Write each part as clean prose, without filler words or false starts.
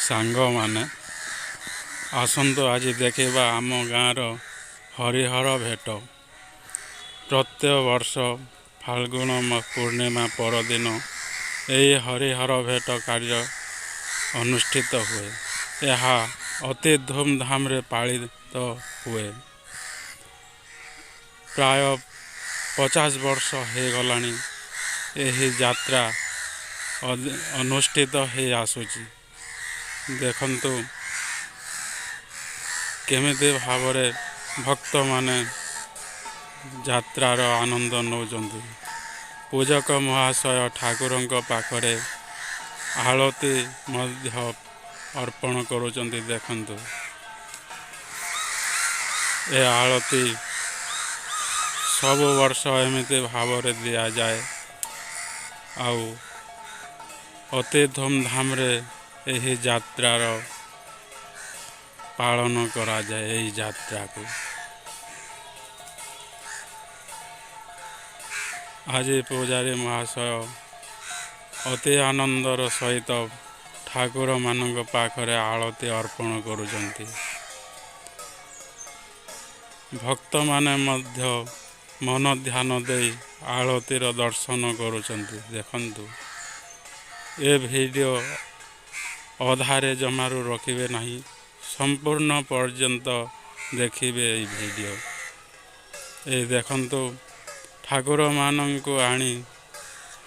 ସାଙ୍ଗମାନେ ଆସନ୍ତୁ ଆଜି ଦେଖିବା ଆମ ଗାଁର ହରିହର ଭେଟ। ପ୍ରତ୍ୟେକ ବର୍ଷ ଫାଲ୍ଗୁନ ପୂର୍ଣ୍ଣିମା ପରଦିନ ଏହି ହରିହର ଭେଟ କାର୍ଯ୍ୟ ଅନୁଷ୍ଠିତ ହୁଏ। ଏହା ଅତି ଧୁମଧାମରେ ପାଳିତ ହୁଏ। ପ୍ରାୟ 50 ବର୍ଷ ହୋଇଗଲାଣି ଏହି ଯାତ୍ରା ଅନୁଷ୍ଠିତ ହୋଇ ଆସୁଛି। ଦେଖନ୍ତୁ କେମିତି ଭାବରେ ଭକ୍ତମାନେ ଯାତ୍ରାର ଆନନ୍ଦ ନେଉଛନ୍ତି। ପୂଜକ ମହାଶୟ ଠାକୁରଙ୍କ ପାଖରେ ଆଳତି ମଧ୍ୟ ଅର୍ପଣ କରୁଛନ୍ତି। ଦେଖନ୍ତୁ ଏ ଆଳତି ସବୁ ବର୍ଷ ଏମିତି ଭାବରେ ଦିଆଯାଏ ଆଉ ଅତି ଧୁମଧାମରେ ଏହି ଯାତ୍ରାର ପାଳନ କରାଯାଏ। ଏହି ଯାତ୍ରାକୁ ଆଜି ପୂଜାରୀ ମହାଶୟ ଅତି ଆନନ୍ଦର ସହିତ ଠାକୁରମାନଙ୍କ ପାଖରେ ଆଳତି ଅର୍ପଣ କରୁଛନ୍ତି। ଭକ୍ତମାନେ ମଧ୍ୟ ମନ ଧ୍ୟାନ ଦେଇ ଆଳତିର ଦର୍ଶନ କରୁଛନ୍ତି। ଦେଖନ୍ତୁ ଏ ଭିଡ଼ିଓ ଅଧାରେ ଜମାରୁ ରଖିବେ ନାହିଁ, ସମ୍ପୂର୍ଣ୍ଣ ପର୍ଯ୍ୟନ୍ତ ଦେଖିବେ ଏହି ଭିଡ଼ିଓ। এই ଦେଖନ୍ତୁ ଠାକୁରମାନଙ୍କୁ ଆଣି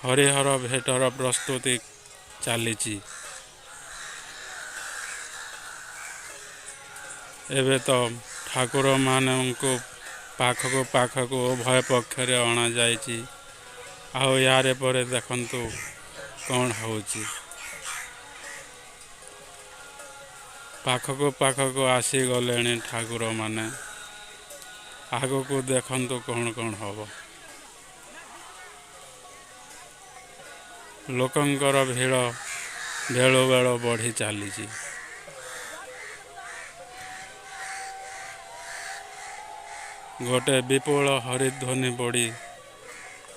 ହରିହର ଭେଟର ପ୍ରସ୍ତୁତି ଚାଲିଛି। ଏବେ ତ ଠାକୁରମାନଙ୍କୁ ପାଖକୁ ଉଭୟ ପକ୍ଷରେ ଅଣାଯାଇଛି। ଆଉ ୟାରେ ପରେ ଦେଖନ୍ତୁ କ'ଣ ହେଉଛି। ପାଖକୁ ଆସିଗଲେଣି ଠାକୁରମାନେ। ଆଗକୁ ଦେଖନ୍ତୁ କ'ଣ ହେବ। ଲୋକଙ୍କର ଭିଡ଼ ବେଳୁ ବଢ଼ି ଚାଲିଛି। ଗୋଟେ ବିପୁଳ ହରିଧ୍ୱନି ପଡ଼ି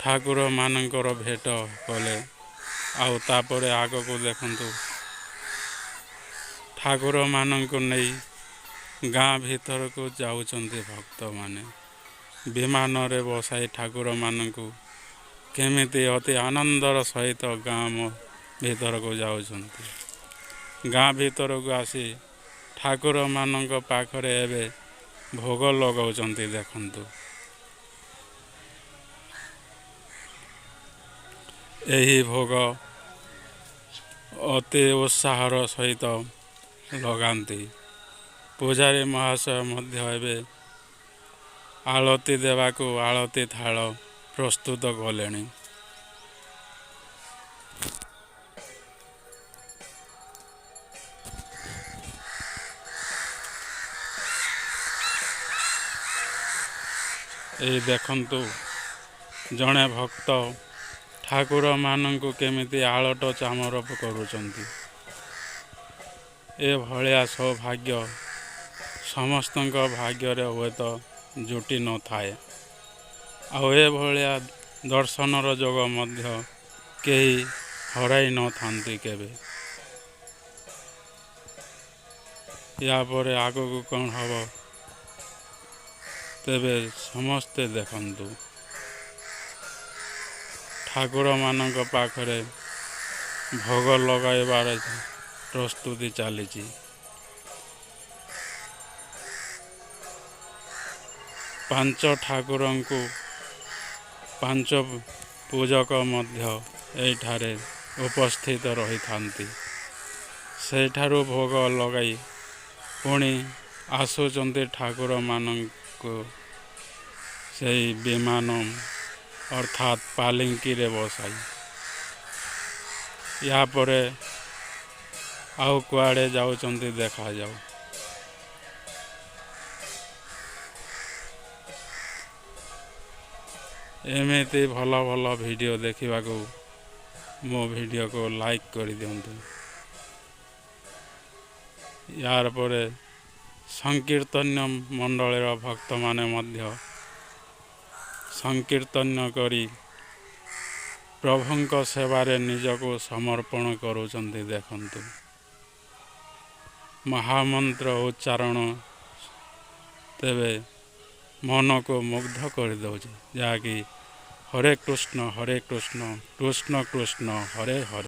ଠାକୁରମାନଙ୍କର ଭେଟ କଲେ। ଆଉ ତାପରେ ଆଗକୁ ଦେଖନ୍ତୁ ଠାକୁରମାନଙ୍କୁ ନେଇ ଗାଁ ଭିତରକୁ ଯାଉଛନ୍ତି ଭକ୍ତମାନେ। ବିମାନରେ ବସାଇ ଠାକୁରମାନଙ୍କୁ କେମିତି ଅତି ଆନନ୍ଦର ସହିତ ଗାଁ ଭିତରକୁ ଯାଉଛନ୍ତି। ଗାଁ ଭିତରକୁ ଆସି ଠାକୁରମାନଙ୍କ ପାଖରେ ଏବେ ଭୋଗ ଲଗାଉଛନ୍ତି। ଦେଖନ୍ତୁ ଏହି ଭୋଗ ଅତି ଉତ୍ସାହର ସହିତ ଲଗାନ୍ତି। ପୂଜାରୀ ମହାଶୟ ମଧ୍ୟ ଏବେ ଆଳତି ଦେବାକୁ ଆଳତି ଥାଳ ପ୍ରସ୍ତୁତ କଲେଣି। এই ଦେଖନ୍ତୁ ଜଣେ ଭକ୍ତ ଠାକୁରମାନଙ୍କୁ କେମିତି ଆଳଟ ଚାମର କରୁଛନ୍ତି। ଏଭଳିଆ ସୌଭାଗ୍ୟ ସମସ୍ତଙ୍କ ଭାଗ୍ୟରେ ହୁଏତ ଜୁଟି ନଥାଏ। ଆଉ ଏଭଳିଆ ଦର୍ଶନର ଯୋଗ ମଧ୍ୟ କେହି ହରାଇ ନଥାନ୍ତି କେବେ। ୟା ପରେ ଆଗକୁ କ'ଣ ହେବ ତେବେ ସମସ୍ତେ ଦେଖନ୍ତୁ। ଠାକୁରମାନଙ୍କ ପାଖରେ ଭୋଗ ଲଗାଇବାର ପ୍ରସ୍ତୁତି ଚାଲିଛି। ପାଞ୍ଚ ଠାକୁରଙ୍କୁ 5 ପୂଜକ ମଧ୍ୟ ଏଇଠାରେ ଉପସ୍ଥିତ ରହିଥାନ୍ତି। ସେଇଠାରୁ ଭୋଗ ଲଗାଇ ପୁଣି ଆସୁଛନ୍ତି ଠାକୁରମାନଙ୍କୁ ସେଇ ବିମାନ ଅର୍ଥାତ୍ ପାଲିଙ୍କିରେ ବସାଇ। ୟା ପରେ ଆଉ କୁଆଡ଼େ ଯାଉଛନ୍ତି ଦେଖାଯାଉ। ଏମିତି ଭଲ ଭିଡ଼ିଓ ଦେଖିବାକୁ ମୋ ଭିଡ଼ିଓକୁ ଲାଇକ୍ କରିଦିଅନ୍ତୁ। ୟାର ପରେ ସଂକୀର୍ତ୍ତନ୍ୟ ମଣ୍ଡଳୀର ଭକ୍ତମାନେ ମଧ୍ୟ ସଂକୀର୍ତ୍ତନ କରି ପ୍ରଭୁଙ୍କ ସେବାରେ ନିଜକୁ ସମର୍ପଣ କରୁଛନ୍ତି। ଦେଖନ୍ତୁ ମହାମନ୍ତ୍ର ଉଚ୍ଚାରଣ ତେବେ ମନକୁ ମୁଗ୍ଧ କରିଦେଉଛି, ଯାହାକି ହରେ କୃଷ୍ଣ କୃଷ୍ଣ କୃଷ୍ଣ ହରେ ହରେ।